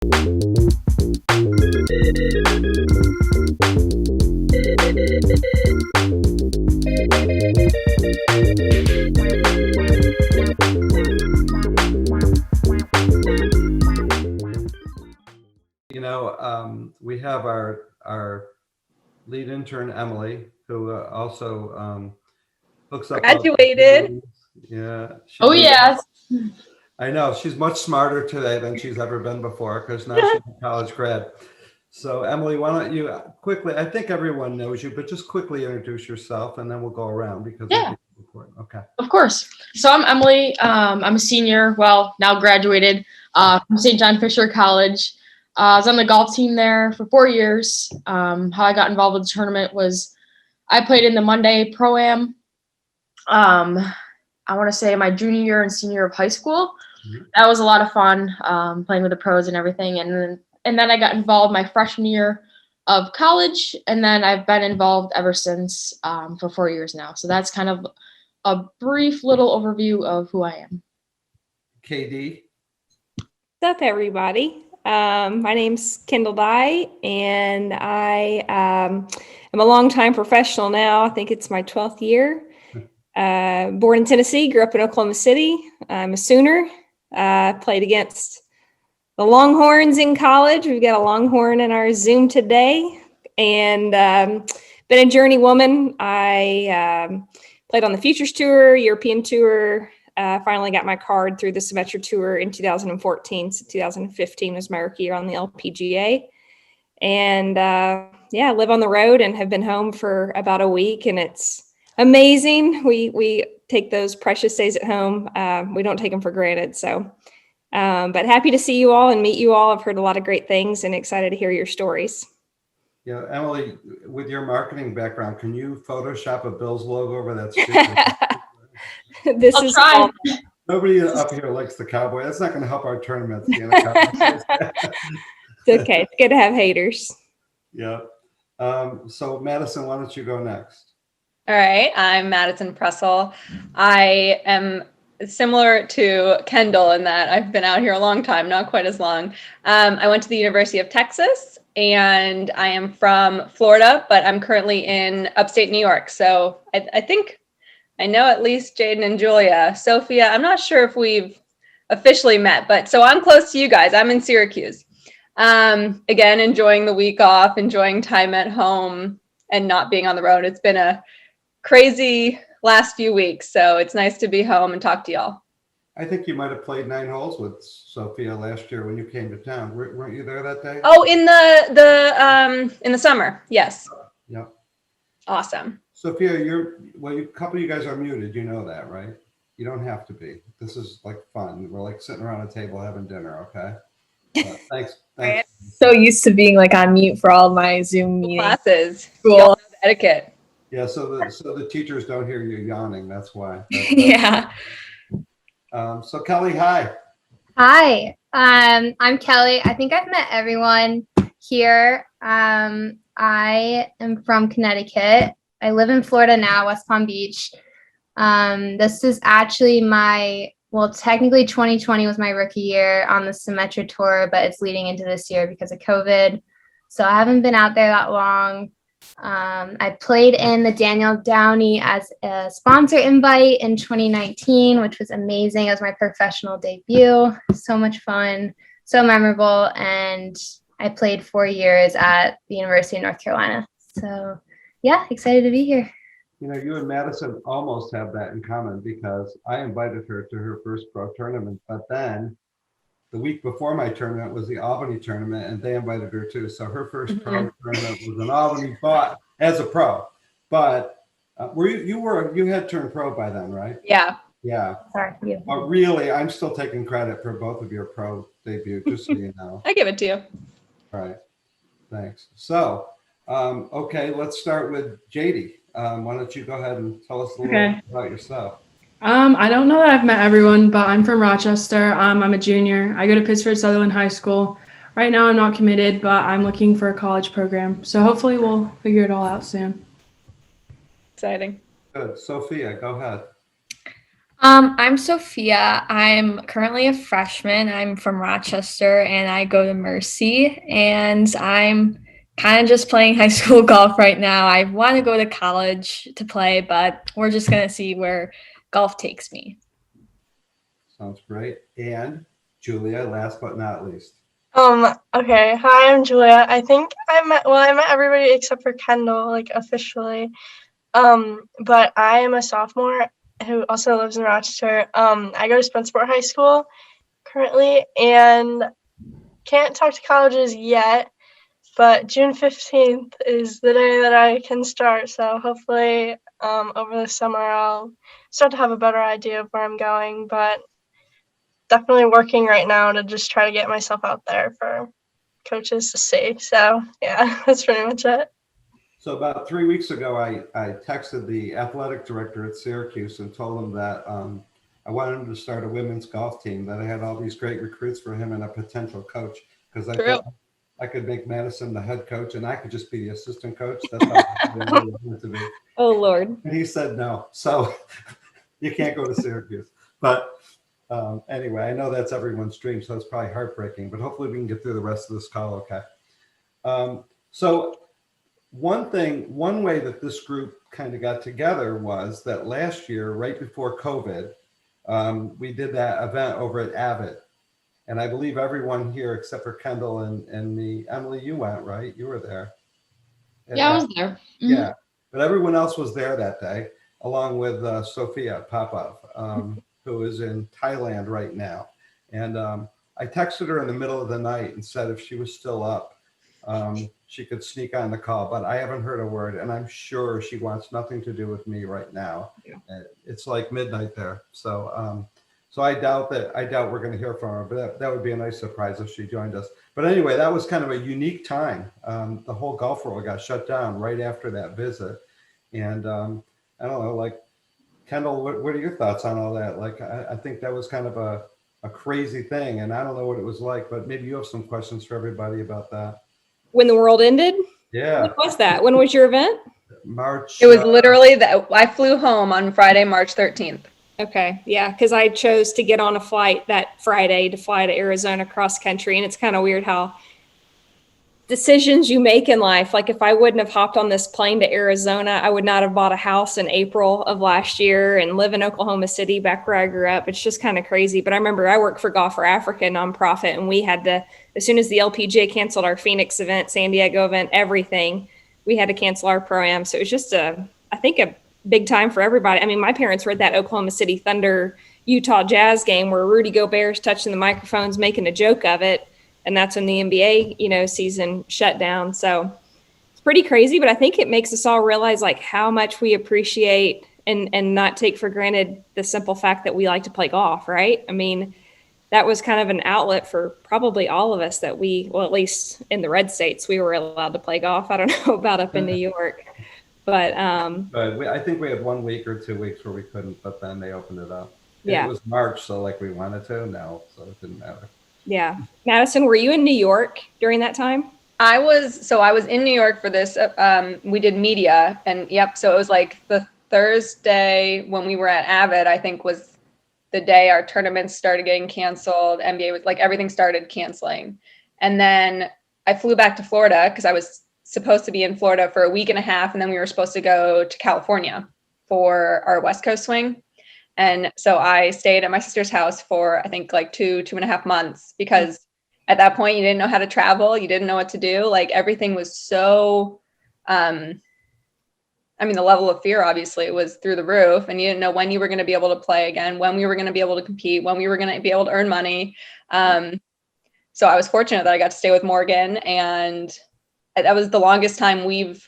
We have our lead intern, Emily, who also hooks up. Graduated. Yeah. Oh, yes. I know. She's much smarter today than she's ever been before because now she's a college grad. So, Emily, why don't you quickly, I think everyone knows you, but just quickly introduce yourself and then we'll go around because I think it's important. Okay. Of course. So I'm Emily. I'm a senior, well, now graduated from St. John Fisher College. I was on the golf team there for 4 years. How I got involved with the tournament was I played in the Monday Pro-Am. I want to say my junior year and senior year of high school. Mm-hmm. That was a lot of fun, playing with the pros and everything. And then I got involved my freshman year of college, and then I've been involved ever since for 4 years now. So that's kind of a brief little overview of who I am. KD. What's up, everybody? My name's Kendall Dye, and I am a longtime professional now. I think it's my 12th year. Born in Tennessee, grew up in Oklahoma City. I'm a Sooner. Played against the Longhorns in college. We've got a Longhorn in our Zoom today, and been a journeywoman. I played on the Futures Tour, European Tour. Finally got my card through the Symetra Tour in 2014. So 2015 was my rookie year on the LPGA. And live on the road and have been home for about a week, and it's amazing. We take those precious days at home. We don't take them for granted. So, but happy to see you all and meet you all. I've heard a lot of great things and excited to hear your stories. Yeah, Emily, with your marketing background, can you Photoshop a Bills logo over that stupid? I'll try. Nobody up here likes the Cowboy. That's not going to help our tournament. It's okay. It's good to have haters. Yeah. So Madison, why don't you go next? All right. I'm Madison Pressel. I am similar to Kendall in that I've been out here a long time, not quite as long. I went to the University of Texas, and I am from Florida, but I'm currently in upstate New York. So I think I know at least Jaden and Julia. Sophia, I'm not sure if we've officially met, but so I'm close to you guys. I'm in Syracuse. Again, enjoying the week off, enjoying time at home and not being on the road. It's been a crazy last few weeks, so it's nice to be home and talk to y'all. I think you might have played 9 holes with Sophia last year when you came to town. Weren't you there that day? Oh, in the summer, yes. Yep. Awesome. Sophia, a couple of you guys are muted. You know that, right? You don't have to be. This is like fun. We're like sitting around a table having dinner, okay? Thanks. I'm so used to being like on mute for all my Zoom meetings. Classes. Cool. Y'all know the etiquette. Yeah, so the teachers don't hear you yawning. That's why. Yeah. So Kelly, hi. Hi, I'm Kelly. I think I've met everyone here. I am from Connecticut. I live in Florida now, West Palm Beach. This is actually technically 2020 was my rookie year on the Symetra Tour, but it's leading into this year because of COVID. So I haven't been out there that long. I played in the Daniel Downey as a sponsor invite in 2019, which was amazing. It was my professional debut. So much fun, so memorable. And I played 4 years at the University of North Carolina. So yeah, excited to be here. You and Madison almost have that in common because I invited her to her first pro tournament, but then the week before my tournament was the Albany tournament, and they invited her too. So her first pro tournament was in Albany, but as a pro. But you had turned pro by then, right? Yeah. Yeah. Sorry. Yeah. But really, I'm still taking credit for both of your pro debut, just so you know. I give it to you. All right. Thanks. So, okay, let's start with JD. Why don't you go ahead and tell us a little bit about yourself? I don't know that I've met everyone, but I'm from Rochester. I'm a junior. I go to Pittsford Sutherland High School. Right now I'm not committed, but I'm looking for a college program. So hopefully we'll figure it all out soon. Exciting. Good. Sophia, go ahead. I'm Sophia. I'm currently a freshman. I'm from Rochester and I go to Mercy, and I'm kind of just playing high school golf right now. I want to go to college to play, but we're just going to see where golf takes me. Sounds great. And Julia, last but not least. Okay. Hi, I'm Julia. I think I met everybody except for Kendall, like officially. But I am a sophomore who also lives in Rochester. I go to Spenceport High School currently and can't talk to colleges yet, but June 15th is the day that I can start. So hopefully, over the summer, I'll start to have a better idea of where I'm going, but definitely working right now to just try to get myself out there for coaches to see. So yeah, that's pretty much it. So about 3 weeks ago, I texted the athletic director at Syracuse and told him that I wanted him to start a women's golf team, that I had all these great recruits for him and a potential coach, because I thought I could make Madison the head coach and I could just be the assistant coach. That's how I really wanted to be. Oh, Lord. And he said no. So you can't go to Syracuse. But anyway, I know that's everyone's dream, so it's probably heartbreaking, but hopefully we can get through the rest of this call okay. So one way that this group kind of got together was that last year, right before COVID, we did that event over at Avid. And I believe everyone here except for Kendall and me, Emily, you went, right? You were there. Yeah, I was there. Mm-hmm. Yeah, but everyone else was there that day, along with Sophia Popov, who is in Thailand right now. And I texted her in the middle of the night and said if she was still up, she could sneak on the call, but I haven't heard a word, and I'm sure she wants nothing to do with me right now. Yeah. It's like midnight there, so so I doubt we're going to hear from her, but that would be a nice surprise if she joined us. But anyway, that was kind of a unique time. The whole golf world got shut down right after that visit, and I don't know, like Kendall, what are your thoughts on all that? Like, I think that was kind of a crazy thing, and I don't know what it was like, but maybe you have some questions for everybody about that. When the world ended? Yeah. When was that? When was your event? March. It was literally that I flew home on Friday, March 13th. Okay. Yeah. Because I chose to get on a flight that Friday to fly to Arizona cross country. And it's kind of weird how decisions you make in life, like if I wouldn't have hopped on this plane to Arizona, I would not have bought a house in April of last year and live in Oklahoma City, back where I grew up. It's just kind of crazy. But I remember I worked for Golf for Africa nonprofit, and we had to, as soon as the LPGA canceled our Phoenix event, San Diego event, everything, we had to cancel our pro-am. So it was just I think a big time for everybody. I mean, my parents were at that Oklahoma City Thunder Utah Jazz game where Rudy Gobert's touching the microphones, making a joke of it. And that's when the NBA, season shut down. So it's pretty crazy, but I think it makes us all realize like how much we appreciate and not take for granted the simple fact that we like to play golf, right? I mean, that was kind of an outlet for probably all of us that at least in the red states, we were allowed to play golf. I don't know about up in New York, but I think we had 1 week or 2 weeks where we couldn't, but then they opened it up. Yeah. It was March, so like we wanted to, no, so it didn't matter. Yeah. Madison, were you in New York during that time? I was in New York for this. We did media, and yep. So it was like the Thursday when we were at Avid, I think was the day our tournaments started getting canceled. NBA was like, everything started canceling. And then I flew back to Florida because I was supposed to be in Florida for a week and a half. And then we were supposed to go to California for our West Coast swing. And so I stayed at my sister's house for, I think, like 2.5 months, because at that point you didn't know how to travel. You didn't know what to do. Like everything was so, the level of fear, obviously, was through the roof, and you didn't know when you were going to be able to play again, when we were going to be able to compete, when we were going to be able to earn money. So I was fortunate that I got to stay with Morgan, and that was the longest time we've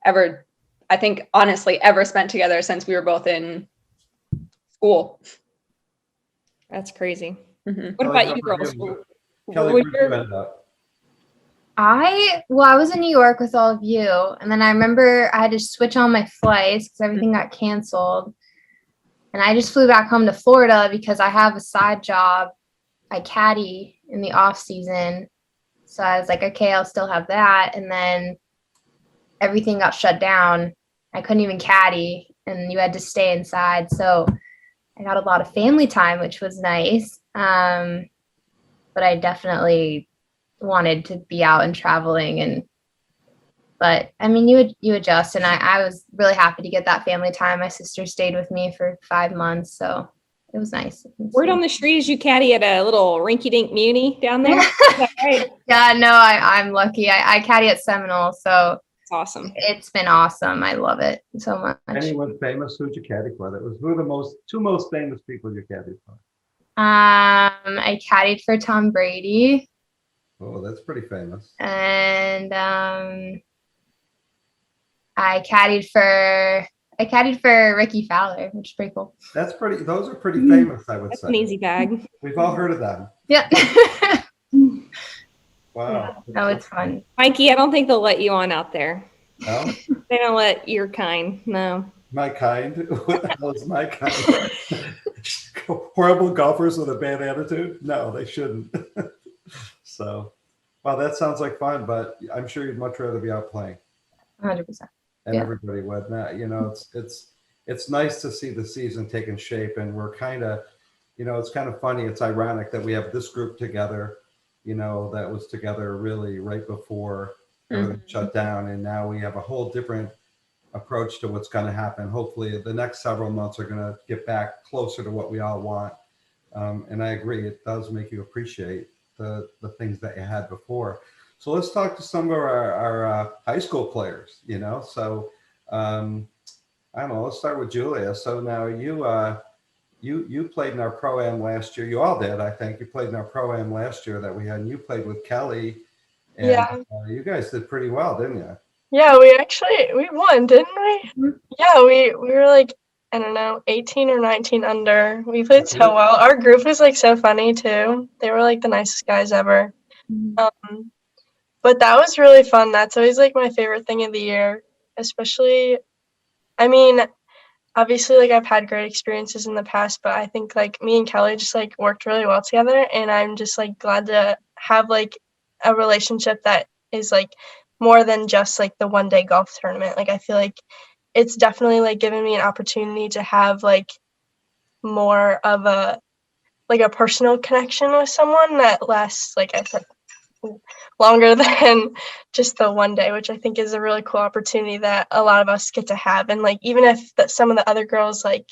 ever, I think, honestly, ever spent together since we were both in school. That's crazy. Mm-hmm. What about you girls? Kelly, where'd you end up? I was in New York with all of you, and then I remember I had to switch on my flights because everything got canceled, and I just flew back home to Florida because I have a side job. I caddy in the off season, so I was like, okay, I'll still have that, and then everything got shut down. I couldn't even caddy, and you had to stay inside, so I got a lot of family time, which was nice. But I definitely wanted to be out and traveling, but I mean, you adjust, and I was really happy to get that family time. My sister stayed with me for 5 months, so it was nice. Word on the street is you caddy at a little rinky-dink muni down there. Is that right? Yeah, no, I'm lucky. I caddy at Seminole, so It's awesome. it's been awesome. I love it so much. Anyone famous? Who'd you caddy for? Who are the two most famous people you caddied for? I caddied for Tom Brady, Oh, that's pretty famous. and I caddied for Ricky Fowler, which is pretty cool. Those are pretty famous, I would That's say. an easy bag. We've all heard of them. Yeah. Wow. No, it's fun. Mikey, I don't think they'll let you on out there. No? They don't let your kind. No. My kind? What the hell is my kind? Horrible golfers with a bad attitude? No, they shouldn't. So, well, that sounds like fun, but I'm sure you'd much rather be out playing. 100%. And Yeah. everybody would. Now, it's nice to see the season taking shape, and we're kind of, it's kind of funny. It's ironic that we have this group together, that was together really right before everything shut down, and now we have a whole different approach to what's going to happen. Hopefully, the next several months are going to get back closer to what we all want. And I agree, it does make you appreciate the things that you had before. So let's talk to some of our high school players, So I don't know, let's start with Julia. So now you played in our Pro-Am last year. You all did, I think. You played in our Pro-Am last year that we had, and you played with Kelly. And Yeah. You guys did pretty well, didn't you? Yeah, we won, didn't we? Yeah, we were like, I don't know, 18 or 19 under. We played so well. Our group was like so funny too. They were like the nicest guys ever. But that was really fun. That's always like my favorite thing of the year, especially, I mean, obviously like I've had great experiences in the past, but I think like me and Kelly just like worked really well together, and I'm just like glad to have like a relationship that is like more than just like the one day golf tournament. Like I feel like it's definitely like given me an opportunity to have like more of a personal connection with someone that lasts, like I said, longer than just the one day, which I think is a really cool opportunity that a lot of us get to have. And like even if some of the other girls, like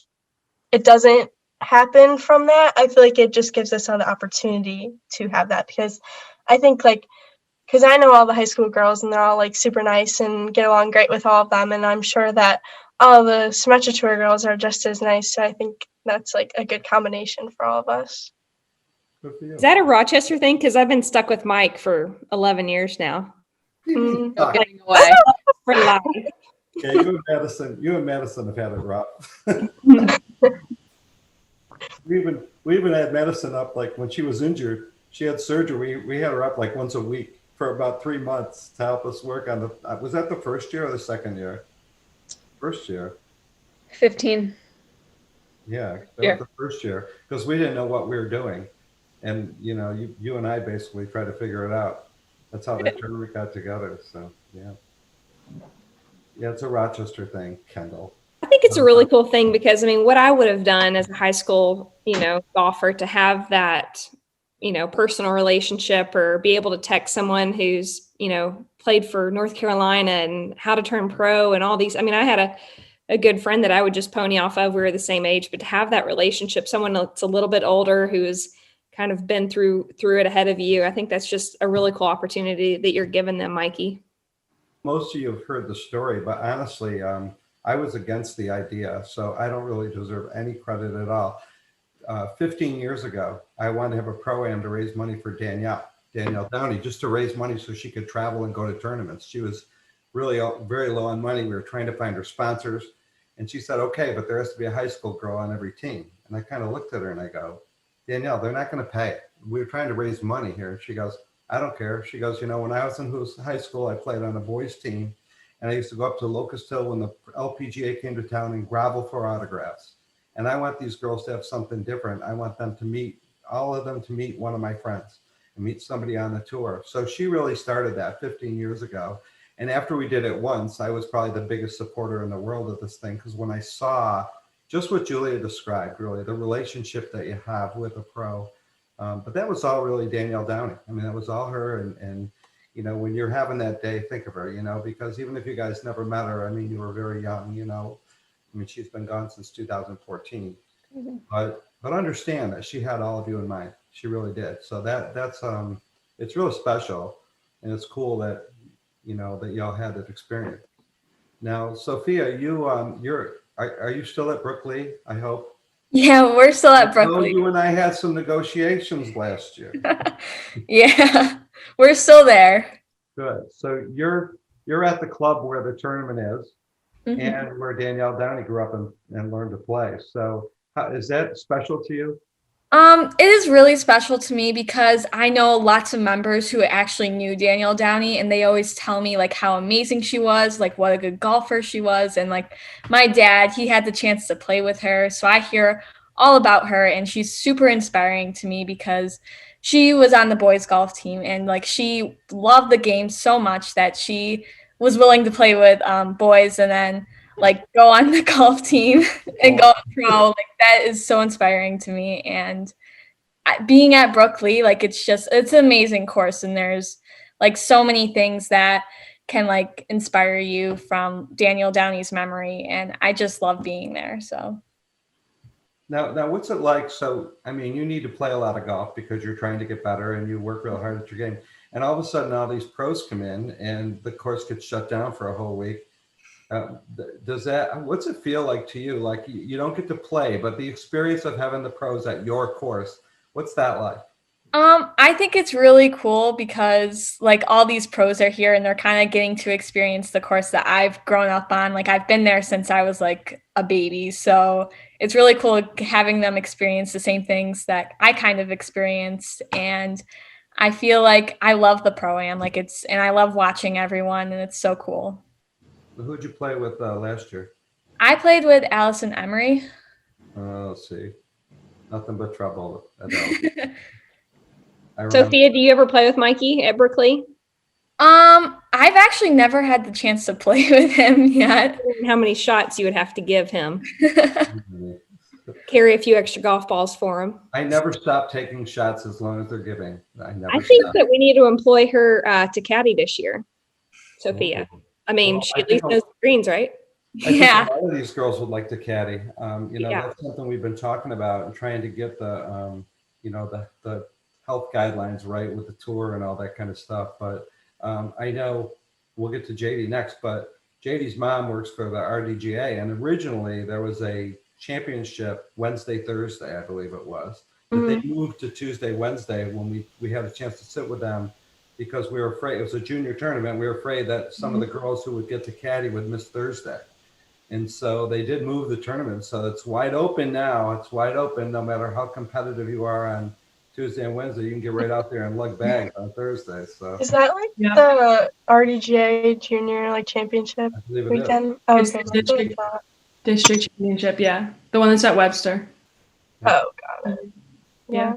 it doesn't happen from that, I feel like it just gives us the opportunity to have that, because I think because I know all the high school girls and they're all like super nice and get along great with all of them, and I'm sure that all the Symetra Tour girls are just as nice. So I think that's like a good combination for all of us. Good for you. Is that a Rochester thing? Because I've been stuck with Mike for 11 years now. Mm. Fuck. Getting away. For life. Okay, you and Madison have had it rough. we even had Madison up, like when she was injured, she had surgery. We had her up like once a week for about 3 months to help us work on was that the first year or the second year? First year. 15. Yeah, that Yeah. was the first year, because we didn't know what we were doing. And, you and I basically tried to figure it out. That's how that tournament got together. So, yeah. Yeah, it's a Rochester thing, Kendall. I think it's a really cool thing because, I mean, what I would have done as a high school, golfer, to have that, personal relationship, or be able to text someone who's, played for North Carolina and how to turn pro and all these. I mean, I had a good friend that I would just pony off of. We were the same age, but to have that relationship, someone that's a little bit older who has kind of been through it ahead of you, I think that's just a really cool opportunity that you're giving them, Mikey. Most of you have heard the story, but honestly, I was against the idea, so I don't really deserve any credit at all. 15 years ago, I wanted to have a Pro-Am to raise money for Danielle Downey, just to raise money so she could travel and go to tournaments. She was really very low on money. We were trying to find her sponsors, and she said, okay, but there has to be a high school girl on every team. And I kind of looked at her and I go, Danielle, they're not going to pay. We're trying to raise money here. She goes, I don't care. She goes, when I was in high school, I played on a boys team, and I used to go up to Locust Hill when the LPGA came to town and grovel for autographs. And I want these girls to have something different. I want them to meet, all of them to meet one of my friends and meet somebody on the tour. So she really started that 15 years ago. And after we did it once, I was probably the biggest supporter in the world of this thing, because when I saw just what Julia described, really, the relationship that you have with a pro. But that was all really Danielle Downey. I mean, that was all her. And, you know, when you're having that day, think of her, you know, because even if you guys never met her, I mean, you were very young, you know. I mean, she's been gone since 2014. But understand that she had all of you in mind. She really did. So that's it's really special, and it's cool that, you know, that y'all had that experience. Now, Sophia, are you still at Brooklyn? I hope. Yeah, we're still at I know Brooklyn. you and I had some negotiations last year. Yeah, we're still there. Good. So you're at the club where the tournament is, Mhm. and where Danielle Downey grew up and learned to play. So is that special to you? It is really special to me because I know lots of members who actually knew Danielle Downey, and they always tell me like how amazing she was, like what a good golfer she was. And like my dad, he had the chance to play with her. So I hear all about her, and she's super inspiring to me because she was on the boys golf team, and like she loved the game so much that she was willing to play with boys and then like go on the golf team and go pro. Like that is so inspiring to me. And being at Brooklyn, like it's an amazing course, and there's like so many things that can like inspire you from Danielle Downey's memory, and I just love being there. So Now, what's it like? So, I mean, you need to play a lot of golf because you're trying to get better and you work real hard at your game. And all of a sudden, all these pros come in and the course gets shut down for a whole week. What's it feel like to you? Like you don't get to play, but the experience of having the pros at your course, what's that like? I think it's really cool because like all these pros are here and they're kind of getting to experience the course that I've grown up on. Like I've been there since I was like a baby. So it's really cool having them experience the same things that I kind of experienced. And I feel like I love the pro-am, and I love watching everyone, and it's so cool. Who'd you play with last year? I played with Allison Emery. Let's see. Nothing but trouble. Sophia, do you ever play with Mikey at Brooklyn? I've actually never had the chance to play with him yet. How many shots you would have to give him? Carry a few extra golf balls for him. I never stop taking shots as long as they're giving. I think that we need to employ her to caddy this year, Sophia. I mean, Well, she at least knows the greens, right? I think Yeah. a lot of these girls would like to caddy. Yeah. That's something we've been talking about and trying to get the health guidelines right with the tour and all that kind of stuff. But I know we'll get to JD next, but JD's mom works for the RDGA, and originally there was a championship Wednesday, Thursday, I believe it was, that they moved to Tuesday, Wednesday when we had a chance to sit with them because we were afraid it was a junior tournament. We were afraid that some of the girls who would get to caddy would miss Thursday. And so they did move the tournament. So it's wide open now. It's wide open no matter how competitive you are on Tuesday and Wednesday. You can get right out there and lug bags on Thursday. So Is that like Yeah. the RDGA junior like championship I believe it is. weekend? Oh, It's okay. the district championship, yeah. The one that's at Webster. Oh, got it. Yeah.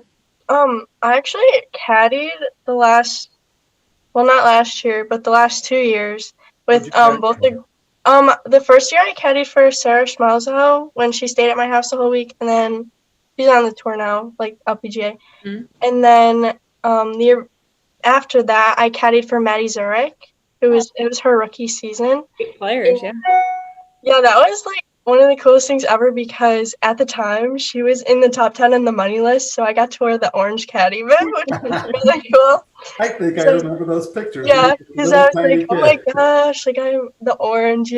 I actually caddied not last year, but the last 2 years with Who'd you caddy both for? the first year I caddied for Sarah Schmalzow when she stayed at my house the whole week, and then she's on the tour now, like LPGA. And then the year after that, I caddied for Maddie Zurich. It was her rookie season. Good players, yeah. Yeah, that was like one of the coolest things ever because at the time she was in the top 10 on the money list, so I got to wear the orange caddy bib, which was really cool. I think I So- remember those pictures. Yeah, because I was Little like, oh tiny my kid. gosh, like I'm the orange,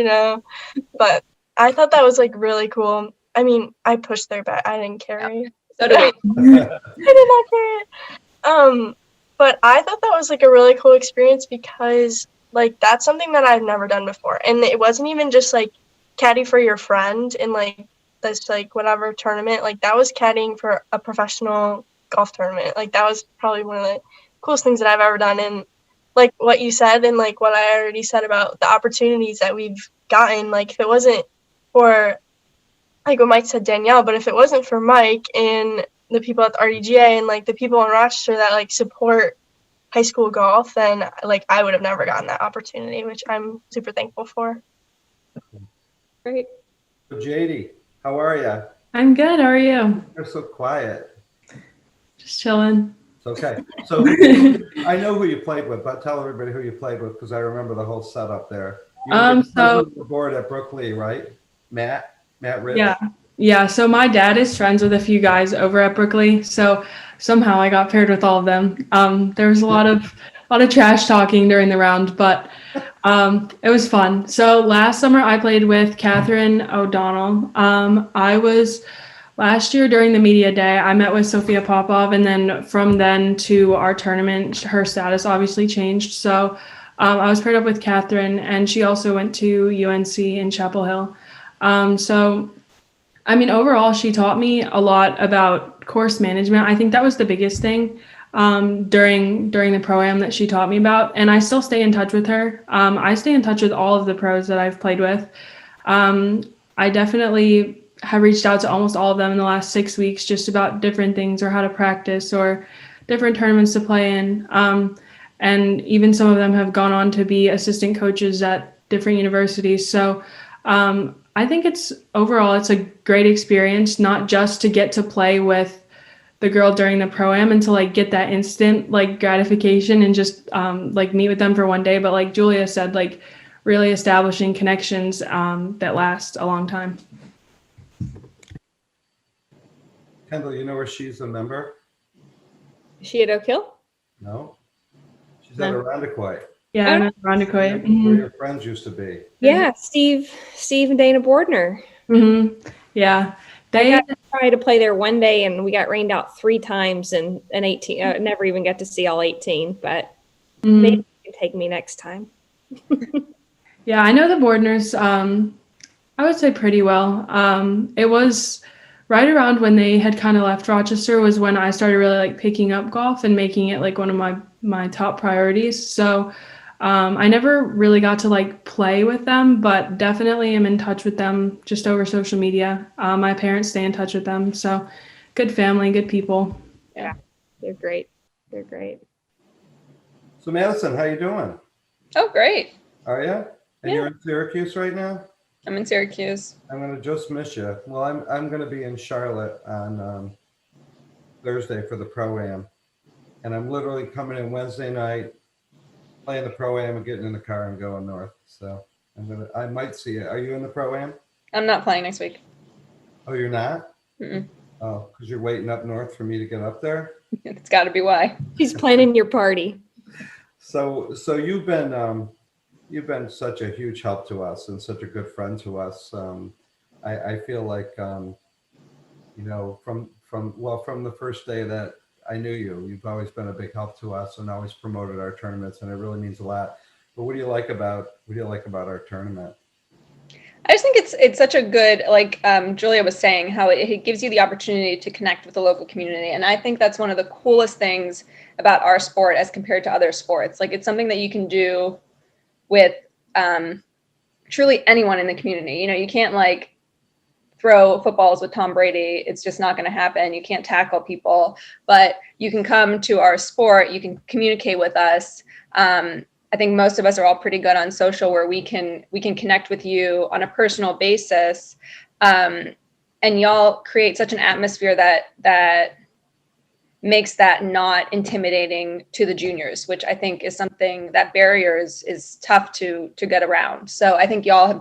But I thought that was like really cool. I mean, I pushed their bet. I didn't carry. So do we. I did not carry it. But I thought that was like a really cool experience because like that's something that I've never done before, and it wasn't even just like caddy for your friend in like this like whatever tournament. Like that was caddying for a professional golf tournament. Like that was probably one of the coolest things that I've ever done. And like what you said and like what I already said about the opportunities that we've gotten, like if it wasn't for like what Mike said, Danielle, but if it wasn't for Mike and the people at the RDGA and like the people in Rochester that like support high school golf, then like I would have never gotten that opportunity, which I'm super thankful for. Great. JD, How are you? I'm good. How are you? You're so quiet. Just chilling. It's okay. So I know who you played with, but tell everybody who you played with because I remember the whole setup there. You were So the board at Brooklyn, right? Matt Rich. yeah. So my dad is friends with a few guys over at Brooklyn. So somehow I got paired with all of them. There was a lot of trash talking during the round, but it was fun. So last summer I played with Catherine O'Donnell. I was last year during the media day, I met with Sophia Popov, and then from then to our tournament, her status obviously changed. So I was paired up with Catherine, and she also went to UNC in Chapel Hill. So, I mean, overall, she taught me a lot about course management. I think that was the biggest thing during the pro-am that she taught me about, and I still stay in touch with her. I stay in touch with all of the pros that I've played with. I definitely have reached out to almost all of them in the last 6 weeks just about different things or how to practice or different tournaments to play in. And even some of them have gone on to be assistant coaches at different universities. So I think it's a great experience, not just to get to play with the girl during the pro-am and to like get that instant like gratification and just like meet with them for one day. But like Julia said, like really establishing connections that last a long time. Kendall, you know where she's a member? Is she at Oak Hill? No. She's at Irondequoit. Yeah, I'm at Irondequoit. Where your friends used to be. Yeah, Steve and Dana Bordner. Yeah. I got to try to play there one day, and we got rained out 3 times in 18. Never even got to see all 18, but maybe you can take me next time. Yeah, I know the Bordners, I would say pretty well. It was right around when they had kind of left Rochester was when I started really like picking up golf and making it like one of my top priorities. So I never really got to like play with them, but definitely am in touch with them just over social media. My parents stay in touch with them. So good family, good people. Yeah, they're great. They're great. So Madison, how you doing? Oh, great. Are you? And Yeah. you're in Syracuse right now? I'm in Syracuse. I'm gonna just miss you. Well, I'm gonna be in Charlotte on Thursday for the pro-am, and I'm literally coming in Wednesday night, playing the pro-am, and getting in the car and going north. So I might see it. Are you in the pro-am? I'm not playing next week. Oh, you're not? Mm-mm. Oh, because you're waiting up north for me to get up there. It's got to be why. She's planning your party. So you've been such a huge help to us and such a good friend to us. I feel like you know, from the first day that I knew you, you've always been a big help to us and always promoted our tournaments, and it really means a lot. But what do you like about our tournament? I just think it's such a good, like Julia was saying, how it gives you the opportunity to connect with the local community. And I think that's one of the coolest things about our sport as compared to other sports. Like it's something that you can do with truly anyone in the community. You know, you can't like throw footballs with Tom Brady. It's just not going to happen. You can't tackle people, but you can come to our sport. You can communicate with us. I think most of us are all pretty good on social where we can connect with you on a personal basis. And y'all create such an atmosphere that makes that not intimidating to the juniors, which I think is something that barriers is tough to get around. So I think y'all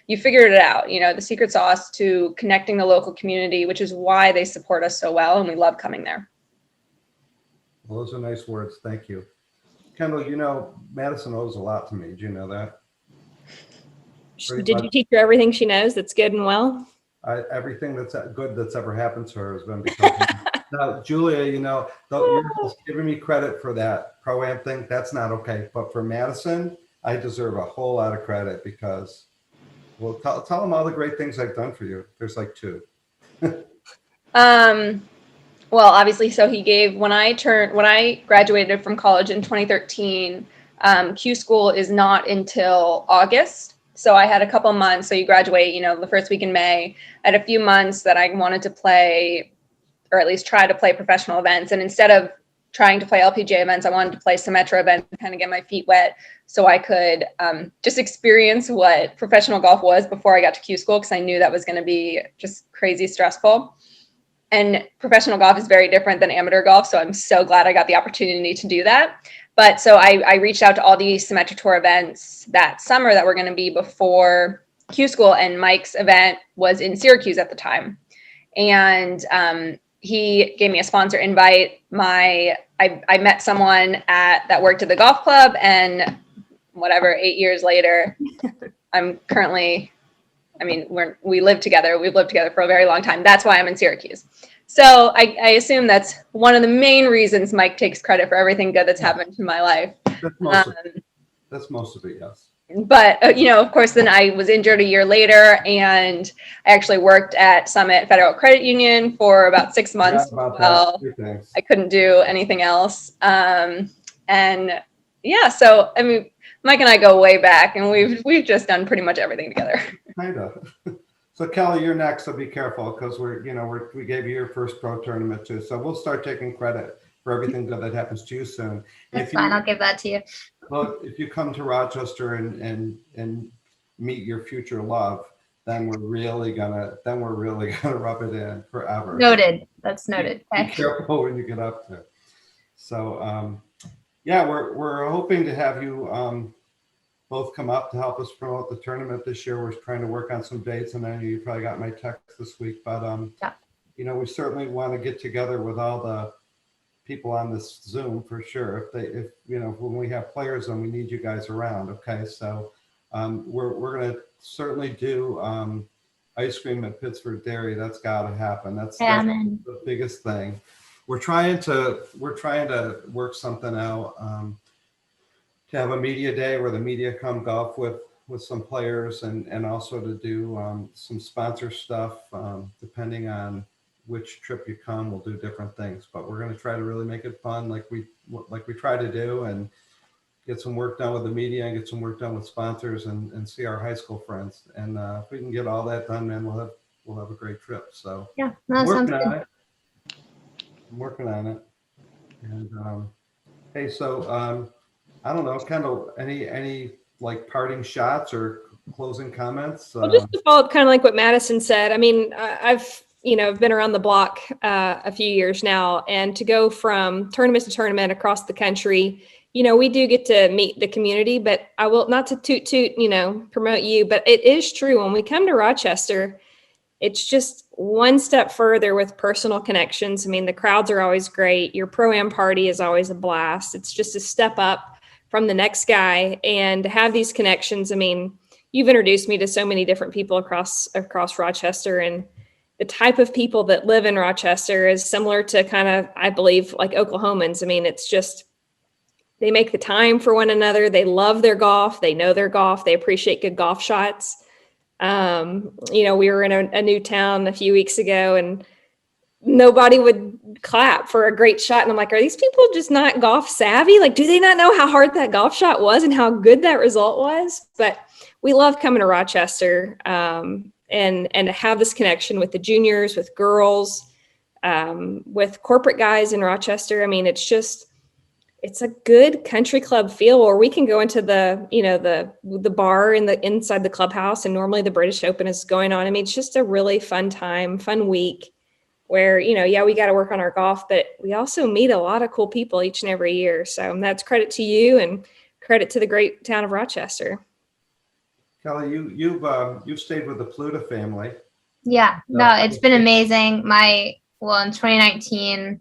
you figured it out, you know, the secret sauce to connecting the local community, which is why they support us so well. And we love coming there. Well, those are nice words. Thank you. Kendall, you know, Madison owes a lot to me. Do you know that? Did you teach her everything she knows that's good and well? Everything that's good that's ever happened to her has been because of me. Now, Julia, you know, you're just giving me credit for that pro-am thing. That's not okay. But for Madison, I deserve a whole lot of credit because, well, tell them all the great things I've done for you. There's like 2. Well, obviously, so he gave, when I graduated from college in 2013, Q school is not until August. So I had a couple months. So you graduate, you know, the first week in May. I had a few months that I wanted to play, or at least try to play professional events. And instead of trying to play LPGA events. I wanted to play Symetra events and kind of get my feet wet so I could just experience what professional golf was before I got to Q school, because I knew that was going to be just crazy stressful. And professional golf is very different than amateur golf, so I'm so glad I got the opportunity to do that. But so I reached out to all the Symetra Tour events that summer that were going to be before Q school, and Mike's event was in Syracuse at the time. And he gave me a sponsor invite. I met someone that worked at the golf club, and whatever, 8 years later, I'm currently, we live together. We've lived together for a very long time. That's why I'm in Syracuse. So I assume that's one of the main reasons Mike takes credit for everything good that's happened in my life. That's most of it, yes. But, of course, then I was injured a year later, and I actually worked at Summit Federal Credit Union for about 6 months. Well, I couldn't do anything else. So, Mike and I go way back, and we've just done pretty much everything together. Kind of. So Kelly, you're next, so be careful, because we gave you your first pro tournament too. So we'll start taking credit for everything good that happens to you soon. That's fine. I'll give that to you. Well, if you come to Rochester and meet your future love, then we're really gonna rub it in forever. Noted. That's noted. Be careful when you get up there. So we're hoping to have you both come up to help us promote the tournament this year. We're trying to work on some dates, and I know you probably got my text this week, but we certainly want to get together with all the people on this Zoom for sure. If when we have players on, we need you guys around. Okay, so we're going to certainly do ice cream at Pittsburgh Dairy. That's got to happen. That's the biggest thing. We're trying to work something out to have a media day where the media come golf with some players, and also to do some sponsor stuff. Depending on which trip you come, we'll do different things, but we're going to try to really make it fun, like we try to do, and get some work done with the media and get some work done with sponsors, and see our high school friends. And if we can get all that done, man, we'll have a great trip. So yeah, that sounds good. I'm working on it. And hey, so I don't know, Kendall, any like parting shots or closing comments? Well, just to follow up kind of like what Madison said, I've been around the block a few years now, and to go from tournament to tournament across the country, we do get to meet the community, but I will not to toot, promote you, but it is true. When we come to Rochester, it's just one step further with personal connections. The crowds are always great. Your pro-am party is always a blast. It's just a step up from the next guy, and to have these connections. You've introduced me to so many different people across Rochester, and the type of people that live in Rochester is similar to kind of, I believe, like Oklahomans. It's just, they make the time for one another. They love their golf. They know their golf. They appreciate good golf shots. We were in a new town a few weeks ago, and nobody would clap for a great shot. And I'm like, are these people just not golf savvy? Like, do they not know how hard that golf shot was and how good that result was? But we love coming to Rochester, and to have this connection with the juniors, with girls, with corporate guys in Rochester. It's a good country club feel where we can go into the bar inside the clubhouse, and normally the British Open is going on. It's just a really fun time, fun week where, we got to work on our golf, but we also meet a lot of cool people each and every year. So that's credit to you and credit to the great town of Rochester. Kelly, you've stayed with the Pluta family. Yeah, no, it's been amazing. In 2019,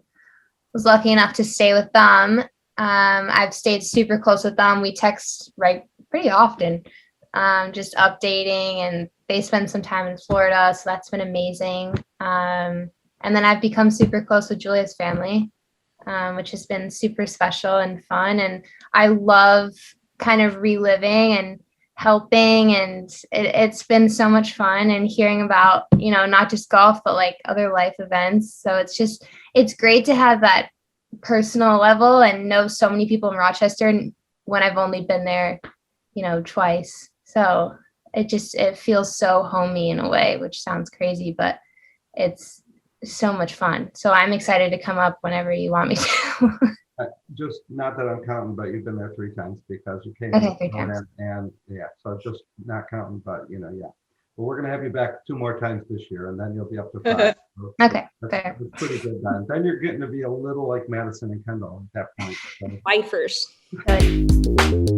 was lucky enough to stay with them. I've stayed super close with them. We text pretty often, just updating, and they spend some time in Florida, so that's been amazing. And then I've become super close with Julia's family, which has been super special and fun. And I love kind of reliving and helping, and it's been so much fun, and hearing about, not just golf, but like other life events. So it's great to have that personal level and know so many people in Rochester, and when I've only been there, twice. So it feels so homey in a way, which sounds crazy, but it's so much fun. So I'm excited to come up whenever you want me to. Just not that I'm counting, but you've been there 3 times because you came. Okay, 3 times. And yeah, so just not counting, but yeah. But we're gonna have you back 2 more times this year, and then you'll be up to 5. So Okay, that's, fair. that's pretty good then you're getting to be a little like Madison and Kendall at that point. So. Lifers. Good.